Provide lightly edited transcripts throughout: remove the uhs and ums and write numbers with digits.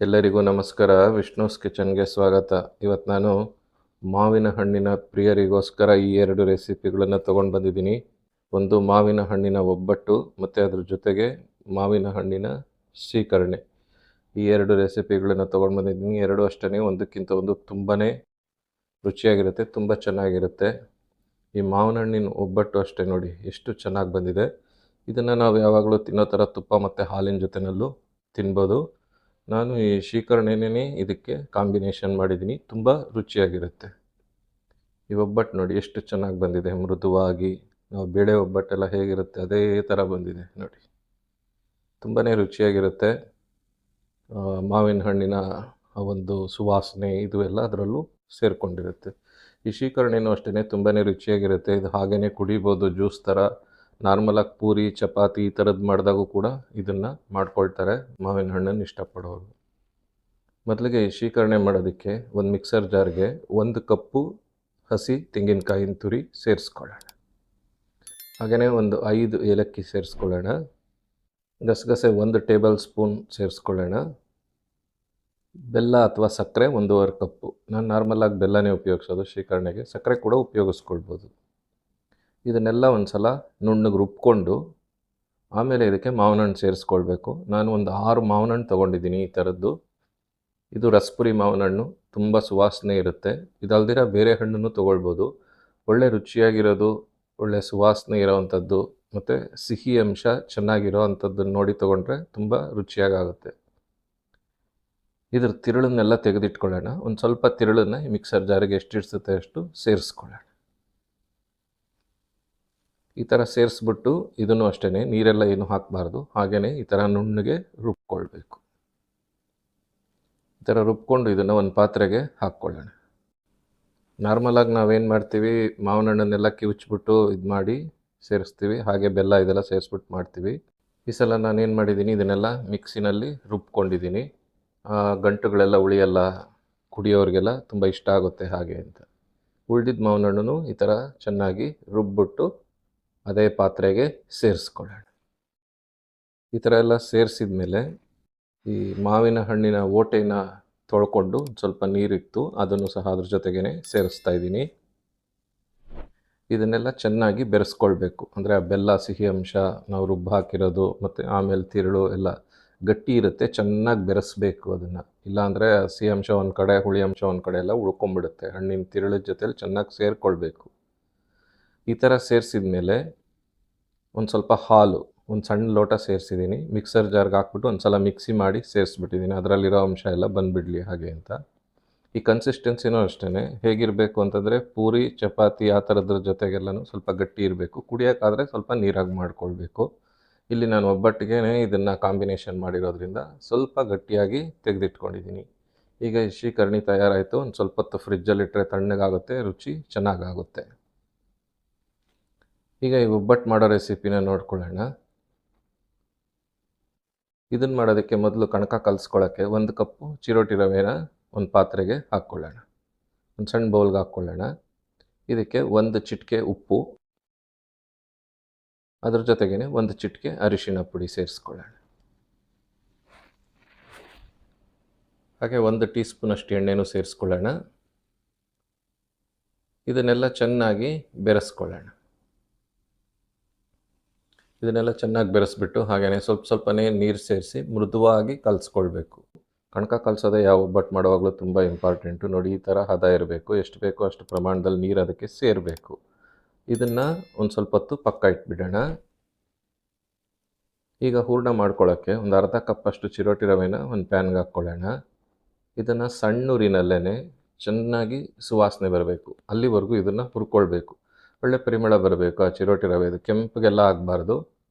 ಎಲ್ಲರಿಗೂ ನಮಸ್ಕಾರ. ವಿಷ್ಣುಸ್ ಕಿಚನ್ಗೆ ಸ್ವಾಗತ. ಇವತ್ತು ನಾನು ಮಾವಿನ ಹಣ್ಣಿನ ಪ್ರಿಯರಿಗೋಸ್ಕರ ಈ 2 ರೆಸಿಪಿಗಳನ್ನು ತೊಗೊಂಡು ಬಂದಿದ್ದೀನಿ. ಒಂದು ಮಾವಿನ ಹಣ್ಣಿನ ಒಬ್ಬಟ್ಟು ಮತ್ತು ಅದ್ರ ಜೊತೆಗೆ ಮಾವಿನ ಹಣ್ಣಿನ ಶ್ರೀಕರಣೆ. ಈ 2 ರೆಸಿಪಿಗಳನ್ನು ತೊಗೊಂಡು ಬಂದಿದ್ದೀನಿ. 2 ಅಷ್ಟೇ, ಒಂದಕ್ಕಿಂತ ಒಂದು ತುಂಬಾ ರುಚಿಯಾಗಿರುತ್ತೆ, ತುಂಬ ಚೆನ್ನಾಗಿರುತ್ತೆ. ಈ ಮಾವಿನ ಹಣ್ಣಿನ ಒಬ್ಬಟ್ಟು ಅಷ್ಟೇ ನೋಡಿ ಎಷ್ಟು ಚೆನ್ನಾಗಿ ಬಂದಿದೆ. ಇದನ್ನು ನಾವು ಯಾವಾಗಲೂ ತಿನ್ನೋ ಥರ ತುಪ್ಪ ಮತ್ತು ಹಾಲಿನ ಜೊತೆನಲ್ಲೂ ತಿನ್ಬೋದು. ನಾನು ಈ ಶ್ರೀಕರಣೆನೇ ಇದಕ್ಕೆ ಕಾಂಬಿನೇಷನ್ ಮಾಡಿದ್ದೀನಿ, ತುಂಬ ರುಚಿಯಾಗಿರುತ್ತೆ. ಈ ಒಬ್ಬಟ್ಟು ನೋಡಿ ಎಷ್ಟು ಚೆನ್ನಾಗಿ ಬಂದಿದೆ, ಮೃದುವಾಗಿ. ನಾವು ಬೇಳೆ ಒಬ್ಬಟ್ಟೆಲ್ಲ ಹೇಗಿರುತ್ತೆ ಅದೇ ಥರ ಬಂದಿದೆ ನೋಡಿ, ತುಂಬಾ ರುಚಿಯಾಗಿರುತ್ತೆ. ಮಾವಿನ ಹಣ್ಣಿನ ಒಂದು ಸುವಾಸನೆ ಇದು ಎಲ್ಲ ಅದರಲ್ಲೂ ಸೇರಿಕೊಂಡಿರುತ್ತೆ. ಈ ಶ್ರೀಕರಣೆನೂ ಅಷ್ಟೇ ತುಂಬಾ ರುಚಿಯಾಗಿರುತ್ತೆ. ಇದು ಹಾಗೇ ಕುಡಿಬೋದು, ಜ್ಯೂಸ್ ಥರ. ನಾರ್ಮಲಾಗಿ ಪೂರಿ ಚಪಾತಿ ಈ ಥರದ್ದು ಮಾಡಿದಾಗೂ ಕೂಡ ಇದನ್ನು ಮಾಡ್ಕೊಳ್ತಾರೆ ಮಾವಿನ ಹಣ್ಣನ್ನು ಇಷ್ಟಪಡೋರು. ಮೊದಲಿಗೆ ಈ ಶ್ರೀಕರಣೆ ಮಾಡೋದಕ್ಕೆ ಒಂದು ಮಿಕ್ಸರ್ ಜಾರ್ಗೆ 1 ಕಪ್ಪು ಹಸಿ ತೆಂಗಿನಕಾಯಿನ ತುರಿ ಸೇರಿಸ್ಕೊಳ್ಳೋಣ. ಹಾಗೆಯೇ ಒಂದು 5 ಏಲಕ್ಕಿ ಸೇರಿಸ್ಕೊಳ್ಳೋಣ. ಗಸಗಸೆ 1 ಟೇಬಲ್ ಸ್ಪೂನ್ ಸೇರಿಸ್ಕೊಳ್ಳೋಣ. ಬೆಲ್ಲ ಅಥವಾ ಸಕ್ಕರೆ 1.5 ಕಪ್ಪು. ನಾನು ನಾರ್ಮಲಾಗಿ ಬೆಲ್ಲನೇ ಉಪಯೋಗಿಸೋದು ಶ್ರೀಕರಣೆಗೆ, ಸಕ್ಕರೆ ಕೂಡ ಉಪಯೋಗಿಸ್ಕೊಳ್ಬೋದು. ಇದನ್ನೆಲ್ಲ ಒಂದು ಸಲ ನುಣ್ಣಗೆ ರುಬ್ಕೊಂಡು ಆಮೇಲೆ ಇದಕ್ಕೆ ಮಾವಿನ ಹಣ್ಣು ಸೇರಿಸ್ಕೊಳ್ಬೇಕು. ನಾನು ಒಂದು 6 ಮಾವಿನ ಹಣ್ಣು ತೊಗೊಂಡಿದ್ದೀನಿ ಈ ಥರದ್ದು. ಇದು ರಸಪುರಿ ಮಾವಿನ ಹಣ್ಣು, ತುಂಬ ಸುವಾಸನೆ ಇರುತ್ತೆ. ಇದಲ್ದಿರ ಬೇರೆ ಹಣ್ಣನ್ನು ತೊಗೊಳ್ಬೋದು. ಒಳ್ಳೆ ರುಚಿಯಾಗಿರೋದು, ಒಳ್ಳೆ ಸುವಾಸನೆ ಇರೋವಂಥದ್ದು ಮತ್ತು ಸಿಹಿ ಅಂಶ ಚೆನ್ನಾಗಿರೋ ಅಂಥದ್ದನ್ನು ನೋಡಿ ತೊಗೊಂಡ್ರೆ ತುಂಬ ರುಚಿಯಾಗುತ್ತೆ. ಇದ್ರ ತಿರುಳನ್ನೆಲ್ಲ ತೆಗೆದಿಟ್ಕೊಳ್ಳೋಣ. ಒಂದು ಸ್ವಲ್ಪ ತಿರುಳನ್ನು ಮಿಕ್ಸರ್ ಜಾರಿಗೆ ಎಷ್ಟು ಇಡ್ಸುತ್ತೆ ಅಷ್ಟು ಸೇರಿಸ್ಕೊಳ್ಳೋಣ. ಈ ಥರ ಸೇರಿಸ್ಬಿಟ್ಟು ಇದನ್ನು ಅಷ್ಟೇ, ನೀರೆಲ್ಲ ಏನು ಹಾಕಬಾರ್ದು, ಹಾಗೆಯೇ ಈ ಥರ ನುಣ್ಣಗೆ ರುಬ್ಕೊಳ್ಬೇಕು. ಈ ಥರ ರುಬ್ಕೊಂಡು ಇದನ್ನು ಒಂದು ಪಾತ್ರೆಗೆ ಹಾಕ್ಕೊಳ್ಳೋಣ. ನಾರ್ಮಲಾಗಿ ನಾವೇನು ಮಾಡ್ತೀವಿ, ಮಾವಿನ ಹಣ್ಣನ್ನೆಲ್ಲ ಕಿವುಚ್ಬಿಟ್ಟು ಇದು ಮಾಡಿ ಸೇರಿಸ್ತೀವಿ, ಹಾಗೆ ಬೆಲ್ಲ ಇದೆಲ್ಲ ಸೇರಿಸ್ಬಿಟ್ಟು ಮಾಡ್ತೀವಿ. ಈ ಸಲ ನಾನೇನು ಮಾಡಿದ್ದೀನಿ, ಇದನ್ನೆಲ್ಲ ಮಿಕ್ಸಿನಲ್ಲಿ ರುಬ್ಕೊಂಡಿದ್ದೀನಿ. ಗಂಟುಗಳೆಲ್ಲ ಉಳಿಯಲ್ಲ, ಕುಡಿಯೋರಿಗೆಲ್ಲ ತುಂಬ ಇಷ್ಟ ಆಗುತ್ತೆ ಹಾಗೆ ಅಂತ. ಉಳಿದಿದ್ದ ಮಾವಿನ ಹಣ್ಣು ಈ ಥರ ಚೆನ್ನಾಗಿ ರುಬ್ಬಿಟ್ಟು ಅದೇ ಪಾತ್ರೆಗೆ ಸೇರಿಸ್ಕೊಳ್ಳೋಣ. ಈ ಥರ ಎಲ್ಲ ಸೇರಿಸಿದ ಮೇಲೆ ಈ ಮಾವಿನ ಹಣ್ಣಿನ ಓಟೆನ ತೊಳ್ಕೊಂಡು ಸ್ವಲ್ಪ ನೀರಿತ್ತು, ಅದನ್ನು ಸಹ ಅದ್ರ ಜೊತೆಗೇ ಸೇರಿಸ್ತಾ ಇದ್ದೀನಿ. ಇದನ್ನೆಲ್ಲ ಚೆನ್ನಾಗಿ ಬೆರೆಸ್ಕೊಳ್ಬೇಕು. ಅಂದರೆ ಆ ಬೆಲ್ಲ ಸಿಹಿ ಅಂಶ, ನಾವು ರುಬ್ಬು ಹಾಕಿರೋದು ಮತ್ತು ಆಮೇಲೆ ತಿರುಳು ಎಲ್ಲ ಗಟ್ಟಿ ಇರುತ್ತೆ, ಚೆನ್ನಾಗಿ ಬೆರೆಸ್ಬೇಕು ಅದನ್ನು. ಇಲ್ಲಾಂದರೆ ಸಿಹಿ ಅಂಶ ಒಂದು ಕಡೆ, ಹುಳಿ ಅಂಶ ಒಂದು ಕಡೆ ಎಲ್ಲ ಉಳ್ಕೊಂಬಿಡುತ್ತೆ. ಹಣ್ಣಿನ ತಿರುಳಿನ ಜೊತೆಲಿ ಚೆನ್ನಾಗಿ ಸೇರಿಕೊಳ್ಬೇಕು. ಈ ಥರ ಸೇರಿಸಿದ ಮೇಲೆ ಒಂದು ಸ್ವಲ್ಪ ಹಾಲು, ಒಂದು ಸಣ್ಣ ಲೋಟ ಸೇರಿಸಿದ್ದೀನಿ. ಮಿಕ್ಸರ್ ಜಾರ್ಗೆ ಹಾಕ್ಬಿಟ್ಟು ಒಂದು ಸಲ ಮಿಕ್ಸಿ ಮಾಡಿ ಸೇರಿಸ್ಬಿಟ್ಟಿದ್ದೀನಿ, ಅದರಲ್ಲಿರೋ ಅಂಶ ಎಲ್ಲ ಬಂದುಬಿಡಲಿ ಹಾಗೆ ಅಂತ. ಈ ಕನ್ಸಿಸ್ಟೆನ್ಸಿನೂ ಅಷ್ಟೇ ಹೇಗಿರಬೇಕು ಅಂತಂದರೆ, ಪೂರಿ ಚಪಾತಿ ಆ ಥರದ್ರ ಜೊತೆಗೆಲ್ಲನೂ ಸ್ವಲ್ಪ ಗಟ್ಟಿ ಇರಬೇಕು. ಕುಡಿಯೋಕ್ಕಾದರೆ ಸ್ವಲ್ಪ ನೀರಾಗಿ ಮಾಡ್ಕೊಳ್ಬೇಕು. ಇಲ್ಲಿ ನಾನು ಒಬ್ಬಟ್ಟಿಗೆ ಇದನ್ನು ಕಾಂಬಿನೇಷನ್ ಮಾಡಿರೋದ್ರಿಂದ ಸ್ವಲ್ಪ ಗಟ್ಟಿಯಾಗಿ ತೆಗೆದಿಟ್ಕೊಂಡಿದ್ದೀನಿ. ಈಗ ಈ ಶ್ರೀಕರಣಿ ತಯಾರಾಯಿತು. ಒಂದು ಸ್ವಲ್ಪ ಹೊತ್ತು ಫ್ರಿಜ್ಜಲ್ಲಿಟ್ಟರೆ ತಣ್ಣಗಾಗುತ್ತೆ, ರುಚಿ ಚೆನ್ನಾಗಾಗುತ್ತೆ. ಈಗ ಈ ಒಬ್ಬಟ್ಟು ಮಾಡೋ ರೆಸಿಪಿನ ನೋಡ್ಕೊಳ್ಳೋಣ. ಇದನ್ನು ಮಾಡೋದಕ್ಕೆ ಮೊದಲು ಕಣಕ ಕಲಿಸ್ಕೊಳ್ಳೋಕ್ಕೆ 1 ಕಪ್ಪು ಚಿರೋಟಿ ರವೆನ ಒಂದು ಪಾತ್ರೆಗೆ ಹಾಕ್ಕೊಳ್ಳೋಣ. ಒಂದು ಸಣ್ಣ ಬೌಲ್ಗೆ ಹಾಕ್ಕೊಳ್ಳೋಣ. ಇದಕ್ಕೆ 1 ಚಿಟಿಕೆ ಉಪ್ಪು, ಅದ್ರ ಜೊತೆಗೇ 1 ಚಿಟಿಕೆ ಅರಿಶಿಣ ಪುಡಿ ಸೇರಿಸ್ಕೊಳ್ಳೋಣ. ಹಾಗೆ 1 ಟೀ ಸ್ಪೂನಷ್ಟು ಎಣ್ಣೆನೂ ಸೇರಿಸ್ಕೊಳ್ಳೋಣ. ಇದನ್ನೆಲ್ಲ ಚೆನ್ನಾಗಿ ಬೆರೆಸ್ಕೊಳ್ಳೋಣ. ಇದನ್ನೆಲ್ಲ ಚೆನ್ನಾಗಿ ಬೆರೆಸ್ಬಿಟ್ಟು ಹಾಗೆಯೇ ಸ್ವಲ್ಪನೇ ನೀರು ಸೇರಿಸಿ ಮೃದುವಾಗಿ ಕಲಿಸ್ಕೊಳ್ಬೇಕು. ಕಣಕ ಕಲಿಸೋದೇ ಯಾವ ಒಬ್ಬಟ್ಟು ಮಾಡುವಾಗಲೂ ತುಂಬ ಇಂಪಾರ್ಟೆಂಟು. ನೋಡಿ, ಈ ಥರ ಹದ ಇರಬೇಕು. ಎಷ್ಟು ಬೇಕೋ ಅಷ್ಟು ಪ್ರಮಾಣದಲ್ಲಿ ನೀರು ಅದಕ್ಕೆ ಸೇರಬೇಕು. ಇದನ್ನು ಒಂದು ಸ್ವಲ್ಪ ಹೊತ್ತು ಪಕ್ಕ ಇಟ್ಬಿಡೋಣ. ಈಗ ಹೂರಣ ಮಾಡ್ಕೊಳ್ಳೋಕ್ಕೆ ಒಂದು ಅರ್ಧ ಕಪ್ಪಷ್ಟು ಚಿರೋಟಿ ರವೆನ ಒಂದು ಪ್ಯಾನ್ಗೆ ಹಾಕ್ಕೊಳ್ಳೋಣ. ಇದನ್ನು ಸಣ್ಣೂರಿನಲ್ಲೇ ಚೆನ್ನಾಗಿ ಸುವಾಸನೆ ಬರಬೇಕು, ಅಲ್ಲಿವರೆಗೂ ಇದನ್ನು ಹುರ್ಕೊಳ್ಬೇಕು. ಒಳ್ಳೆ ಪರಿಮಳ ಬರಬೇಕು ಆ ಚಿರೋಟಿ ರವೆದು, ಕೆಂಪಗೆಲ್ಲ ಆಗಬಾರ್ದು.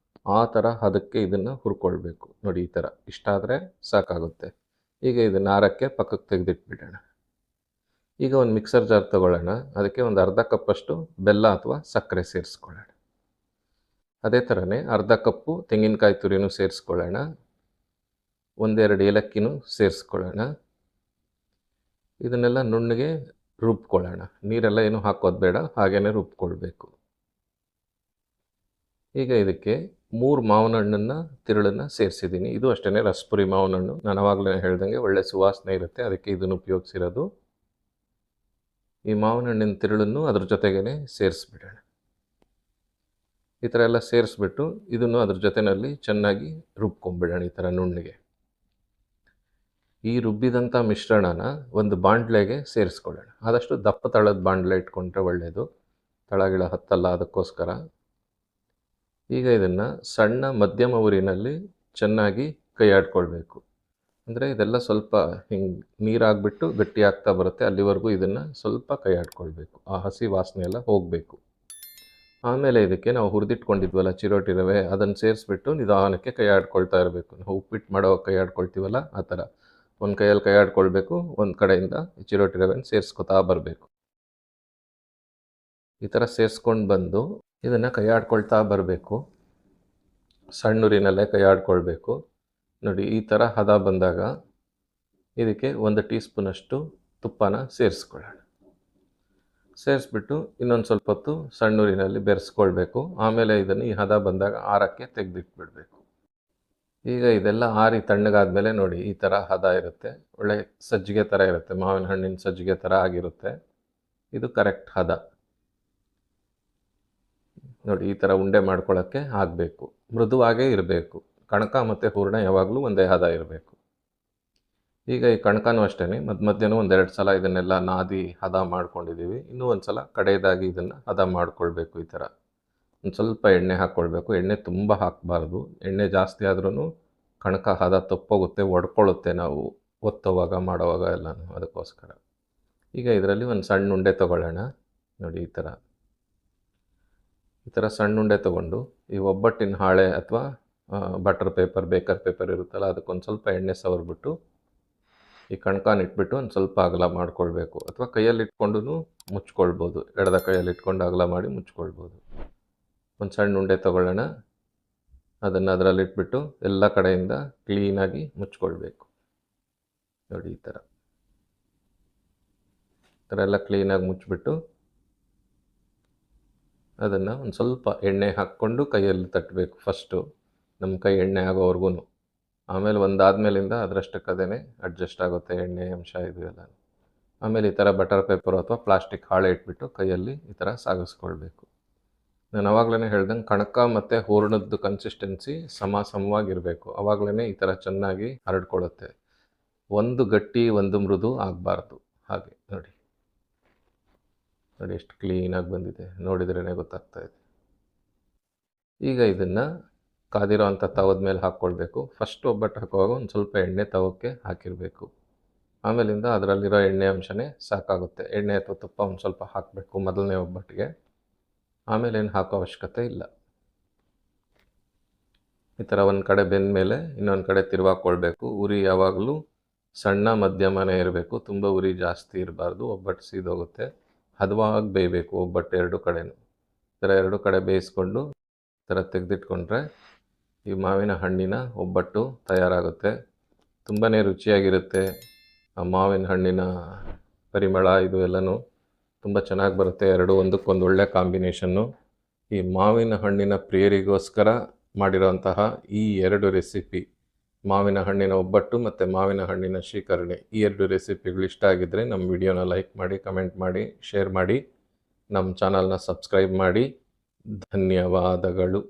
ಆ ಥರ ಹದಕ್ಕೆ ಇದನ್ನು ಹುರ್ಕೊಳ್ಬೇಕು. ನೋಡಿ, ಈ ಥರ ಇಷ್ಟಾದರೆ ಸಾಕಾಗುತ್ತೆ. ಈಗ ಇದನ್ನು ಆರಕ್ಕೆ ಪಕ್ಕಕ್ಕೆ ತೆಗೆದಿಟ್ಬಿಡೋಣ. ಈಗ ಒಂದು ಮಿಕ್ಸರ್ ಜಾರ್ ತೊಗೊಳ್ಳೋಣ. ಅದಕ್ಕೆ ಒಂದು ಅರ್ಧ ಕಪ್ಪಷ್ಟು ಬೆಲ್ಲ ಅಥವಾ ಸಕ್ಕರೆ ಸೇರಿಸ್ಕೊಳ್ಳೋಣ. ಅದೇ ಥರನೇ ಅರ್ಧ ಕಪ್ಪು ತೆಂಗಿನಕಾಯಿ ತುರಿನೂ ಸೇರಿಸ್ಕೊಳ್ಳೋಣ. 1-2 ಏಲಕ್ಕಿನೂ ಸೇರಿಸ್ಕೊಳ್ಳೋಣ. ಇದನ್ನೆಲ್ಲ ನುಣ್ಣಗೆ ರುಬ್ಕೊಳ್ಳೋಣ. ನೀರೆಲ್ಲ ಏನು ಹಾಕೋದು ಬೇಡ, ಹಾಗೇ ರುಬ್ಕೊಳ್ಬೇಕು. ಈಗ ಇದಕ್ಕೆ 3 ಮಾವಿನ ಹಣ್ಣನ್ನು ತಿರುಳನ್ನು ಸೇರಿಸಿದ್ದೀನಿ. ಇದು ಅಷ್ಟೇ ರಸಪುರಿ ಮಾವಿನ ಹಣ್ಣು. ನಾನು ಆವಾಗಲೇ ಹೇಳ್ದಂಗೆ ಒಳ್ಳೆ ಸುವಾಸನೆ ಇರುತ್ತೆ, ಅದಕ್ಕೆ ಇದನ್ನು ಉಪಯೋಗಿಸಿರೋದು. ಈ ಮಾವಿನ ಹಣ್ಣಿನ ತಿರುಳನ್ನು ಅದ್ರ ಜೊತೆಗೇ ಸೇರಿಸ್ಬಿಡೋಣ. ಈ ಥರ ಎಲ್ಲ ಸೇರಿಸ್ಬಿಟ್ಟು ಇದನ್ನು ಅದ್ರ ಜೊತೆಯಲ್ಲಿ ಚೆನ್ನಾಗಿ ರುಬ್ಕೊಂಡ್ಬಿಡೋಣ ಈ ಥರ ನುಣ್ಣಗೆ. ಈ ರುಬ್ಬಿದಂಥ ಮಿಶ್ರಣನ ಒಂದು ಬಾಣಲೆಗೆ ಸೇರಿಸ್ಕೊಳ್ಳೋಣ. ಆದಷ್ಟು ದಪ್ಪ ತಳದ ಬಾಣಲೆ ಇಟ್ಕೊಂಡ್ರೆ ಒಳ್ಳೆಯದು, ತಳಗಿಳ ಹತ್ತಲ್ಲ, ಅದಕ್ಕೋಸ್ಕರ. ಈಗ ಇದನ್ನು ಸಣ್ಣ ಮಧ್ಯಮ ಉರಿನಲ್ಲಿ ಚೆನ್ನಾಗಿ ಕೈಯಾಡ್ಕೊಳ್ಬೇಕು. ಅಂದರೆ ಇದೆಲ್ಲ ಸ್ವಲ್ಪ ಹಿಂಗೆ ನೀರಾಗಿಬಿಟ್ಟು ಗಟ್ಟಿ ಆಗ್ತಾ ಬರುತ್ತೆ, ಅಲ್ಲಿವರೆಗೂ ಇದನ್ನು ಸ್ವಲ್ಪ ಕೈಯಾಡ್ಕೊಳ್ಬೇಕು. ಆ ಹಸಿ ವಾಸನೆ ಎಲ್ಲ ಹೋಗಬೇಕು. ಆಮೇಲೆ ಇದಕ್ಕೆ ನಾವು ಹುರಿದಿಟ್ಕೊಂಡಿದ್ವಲ್ಲ ಚಿರೋಟಿ ರವೆ, ಅದನ್ನು ಸೇರಿಸ್ಬಿಟ್ಟು ನಿಧಾನಕ್ಕೆ ಕೈಯಾಡ್ಕೊಳ್ತಾ ಇರಬೇಕು. ನಾವು ಉಪ್ಪಿಟ್ಟು ಮಾಡೋ ಕೈಯಾಡ್ಕೊಳ್ತೀವಲ್ಲ ಆ ಥರ ಒಂದು ಕೈಯಲ್ಲಿ ಕೈಯಾಡ್ಕೊಳ್ಬೇಕು, ಒಂದು ಕಡೆಯಿಂದ ಚಿರೋಟಿ ರವೆನ ಸೇರಿಸ್ಕೊತಾ ಬರಬೇಕು. ಈ ಥರ ಸೇರಿಸ್ಕೊಂಡು ಬಂದು ಇದನ್ನು ಕೈಯಾಡ್ಕೊಳ್ತಾ ಬರಬೇಕು. ಸಣ್ಣೂರಿನಲ್ಲೇ ಕೈಯಾಡ್ಕೊಳ್ಬೇಕು. ನೋಡಿ, ಈ ಥರ ಹದ ಬಂದಾಗ ಇದಕ್ಕೆ 1 ಟೀ ಸ್ಪೂನಷ್ಟು ತುಪ್ಪನ ಸೇರಿಸ್ಕೊಳ್ಳೋಣ. ಸೇರಿಸ್ಬಿಟ್ಟು ಇನ್ನೊಂದು ಸ್ವಲ್ಪ ಹೊತ್ತು ಸಣ್ಣೂರಿನಲ್ಲಿ ಬೆರೆಸ್ಕೊಳ್ಬೇಕು. ಆಮೇಲೆ ಇದನ್ನು ಈ ಹದ ಬಂದಾಗ ಆರಕ್ಕೆ ತೆಗೆದಿಟ್ಬಿಡ್ಬೇಕು. ಈಗ ಇದೆಲ್ಲ ಆರಿ ತಣ್ಣಗಾದ್ಮೇಲೆ ನೋಡಿ ಈ ಥರ ಹದ ಇರುತ್ತೆ, ಒಳ್ಳೆ ಸಜ್ಜಿಗೆ ಥರ ಇರುತ್ತೆ, ಮಾವಿನ ಹಣ್ಣಿನ ಸಜ್ಜಿಗೆ ಥರ ಆಗಿರುತ್ತೆ. ಇದು ಕರೆಕ್ಟ್ ಹದ. ನೋಡಿ, ಈ ಥರ ಉಂಡೆ ಮಾಡ್ಕೊಳ್ಳೋಕ್ಕೆ ಆಗಬೇಕು, ಮೃದುವಾಗೇ ಇರಬೇಕು. ಕಣಕ ಮತ್ತು ಹೂರಣ ಯಾವಾಗಲೂ ಒಂದೇ ಹದ ಇರಬೇಕು. ಈಗ ಈ ಕಣಕನೂ ಅಷ್ಟೇ ಮಧ್ಯನೂ 1-2 ಸಲ ಇದನ್ನೆಲ್ಲ ನಾದಿ ಹದ ಮಾಡ್ಕೊಂಡಿದ್ದೀವಿ. ಇನ್ನೂ ಒಂದು ಸಲ ಕಡೆಯದಾಗಿ ಇದನ್ನು ಹದ ಮಾಡ್ಕೊಳ್ಬೇಕು. ಈ ಥರ ಒಂದು ಸ್ವಲ್ಪ ಎಣ್ಣೆ ಹಾಕ್ಕೊಳ್ಬೇಕು. ಎಣ್ಣೆ ತುಂಬ ಹಾಕಬಾರ್ದು, ಎಣ್ಣೆ ಜಾಸ್ತಿ ಆದ್ರೂ ಕಣಕ ಹದ ತಪ್ಪೋಗುತ್ತೆ, ಒಡ್ಕೊಳ್ಳುತ್ತೆ ನಾವು ಒತ್ತೋವಾಗ ಮಾಡೋವಾಗ ಎಲ್ಲನೂ, ಅದಕ್ಕೋಸ್ಕರ. ಈಗ ಇದರಲ್ಲಿ ಒಂದು ಸಣ್ಣ ಉಂಡೆ ತೊಗೊಳ್ಳೋಣ. ನೋಡಿ, ಈ ಥರ ಸಣ್ಣ ಉಂಡೆ ತೊಗೊಂಡು ಈ ಒಬ್ಬಟ್ಟಿನ ಹಾಳೆ ಅಥವಾ ಬಟರ್ ಪೇಪರ್, ಬೇಕರ್ ಪೇಪರ್ ಇರುತ್ತಲ್ಲ, ಅದಕ್ಕೊಂದು ಸ್ವಲ್ಪ ಎಣ್ಣೆ ಸವರ್ಬಿಟ್ಟು ಈ ಕಣ್ಕಾನ ಇಟ್ಬಿಟ್ಟು ಒಂದು ಸ್ವಲ್ಪ ಅಗಲ ಮಾಡ್ಕೊಳ್ಬೇಕು. ಅಥವಾ ಕೈಯಲ್ಲಿ ಇಟ್ಕೊಂಡು ಮುಚ್ಕೊಳ್ಬೋದು, ಎಡದ ಕೈಯಲ್ಲಿ ಇಟ್ಕೊಂಡು ಅಗಲ ಮಾಡಿ ಮುಚ್ಕೊಳ್ಬೋದು. ಒಂದು ಸಣ್ಣ ಉಂಡೆ ತೊಗೊಳ್ಳೋಣ, ಅದನ್ನು ಅದರಲ್ಲಿ ಇಟ್ಬಿಟ್ಟು ಎಲ್ಲ ಕಡೆಯಿಂದ ಕ್ಲೀನಾಗಿ ಮುಚ್ಕೊಳ್ಬೇಕು. ನೋಡಿ, ಈ ಥರ ಎಲ್ಲ ಕ್ಲೀನಾಗಿ ಮುಚ್ಚಿಬಿಟ್ಟು ಅದನ್ನು ಒಂದು ಸ್ವಲ್ಪ ಎಣ್ಣೆ ಹಾಕ್ಕೊಂಡು ಕೈಯಲ್ಲಿ ತಟ್ಟಬೇಕು. ಫಸ್ಟು ನಮ್ಮ ಕೈ ಎಣ್ಣೆ ಆಗೋವರೆಗೂ, ಆಮೇಲೆ ಒಂದಾದ್ಮೇಲಿಂದ ಅದರಷ್ಟಕ್ಕದೇ ಅಡ್ಜಸ್ಟ್ ಆಗುತ್ತೆ ಎಣ್ಣೆ ಅಂಶ ಇದು ಎಲ್ಲ. ಆಮೇಲೆ ಈ ಥರ ಬಟರ್ ಪೇಪರು ಅಥವಾ ಪ್ಲಾಸ್ಟಿಕ್ ಹಾಳೆ ಇಟ್ಬಿಟ್ಟು ಕೈಯಲ್ಲಿ ಈ ಥರ ಸಾಗಿಸ್ಕೊಳ್ಬೇಕು. ನಾನು ಆವಾಗಲೇ ಹೇಳ್ದಂಗೆ ಕಣಕ ಮತ್ತು ಹೂರಣದ್ದು ಕನ್ಸಿಸ್ಟೆನ್ಸಿ ಸಮವಾಗಿರಬೇಕು. ಆವಾಗಲೇ ಈ ಥರ ಚೆನ್ನಾಗಿ ಹರಡ್ಕೊಳ್ಳುತ್ತೆ. ಒಂದು ಗಟ್ಟಿ ಒಂದು ಮೃದು ಆಗಬಾರ್ದು. ಹಾಗೆ ನೋಡಿ ಎಷ್ಟು ಕ್ಲೀನಾಗಿ ಬಂದಿದೆ, ನೋಡಿದ್ರೇ ಗೊತ್ತಾಗ್ತಾ ಇದೆ. ಈಗ ಇದನ್ನು ಕಾದಿರೋ ಅಂಥ ತವದ ಮೇಲೆ ಹಾಕ್ಕೊಳ್ಬೇಕು. ಫಸ್ಟ್ ಒಬ್ಬಟ್ಟು ಹಾಕುವಾಗ ಒಂದು ಸ್ವಲ್ಪ ಎಣ್ಣೆ ತವಕ್ಕೆ ಹಾಕಿರಬೇಕು. ಆಮೇಲಿಂದ ಅದರಲ್ಲಿರೋ ಎಣ್ಣೆ ಅಂಶನೇ ಸಾಕಾಗುತ್ತೆ. ಎಣ್ಣೆ ಅಥವಾ ತುಪ್ಪ ಒಂದು ಸ್ವಲ್ಪ ಹಾಕಬೇಕು ಮೊದಲನೇ ಒಬ್ಬಟ್ಟಿಗೆ, ಆಮೇಲೆ ಏನು ಹಾಕೋ ಅವಶ್ಯಕತೆ ಇಲ್ಲ. ಈ ಥರ ಒಂದು ಕಡೆ ಬೆಂದ ಮೇಲೆ ಇನ್ನೊಂದು ಕಡೆ ತಿರುವಾಕೊಳ್ಬೇಕು. ಉರಿ ಯಾವಾಗಲೂ ಸಣ್ಣ ಮಧ್ಯಮನೇ ಇರಬೇಕು, ತುಂಬ ಉರಿ ಜಾಸ್ತಿ ಇರಬಾರ್ದು, ಒಬ್ಬಟ್ಟು ಸೀದೋಗುತ್ತೆ. ಹದವಾಗಿ ಬೇಯಬೇಕು ಒಬ್ಬಟ್ಟು ಎರಡು ಕಡೆನೂ. ಈ ಥರ ಎರಡು ಕಡೆ ಬೇಯಿಸ್ಕೊಂಡು ಈ ಥರ ತೆಗೆದಿಟ್ಕೊಂಡ್ರೆ ಈ ಮಾವಿನ ಹಣ್ಣಿನ ಒಬ್ಬಟ್ಟು ತಯಾರಾಗುತ್ತೆ. ತುಂಬಾ ರುಚಿಯಾಗಿರುತ್ತೆ. ಆ ಮಾವಿನ ಹಣ್ಣಿನ ಪರಿಮಳ ಇದು ಎಲ್ಲನೂ ತುಂಬ ಚೆನ್ನಾಗಿ ಬರುತ್ತೆ. ಎರಡು ಒಂದಕ್ಕೊಂದು ಒಳ್ಳೆ ಕಾಂಬಿನೇಷನ್ನು. ಈ ಮಾವಿನ ಹಣ್ಣಿನ ಪ್ರಿಯರಿಗೋಸ್ಕರ ಮಾಡಿರೋಂತಹ ಈ 2 ರೆಸಿಪಿ, ಮಾವಿನ ಹಣ್ಣಿನ ಒಬ್ಬಟ್ಟು ಮತ್ತು ಮಾವಿನ ಹಣ್ಣಿನ ಶ್ರೀಕರಣೆ, ಈ 2 ರೆಸಿಪಿಗಳು ಇಷ್ಟ ಆಗಿದ್ದರೆ ನಮ್ಮ ವಿಡಿಯೋನ ಲೈಕ್ ಮಾಡಿ, ಕಮೆಂಟ್ ಮಾಡಿ, ಶೇರ್ ಮಾಡಿ, ನಮ್ಮ ಚಾನಲ್ನ ಸಬ್ಸ್ಕ್ರೈಬ್ ಮಾಡಿ. ಧನ್ಯವಾದಗಳು.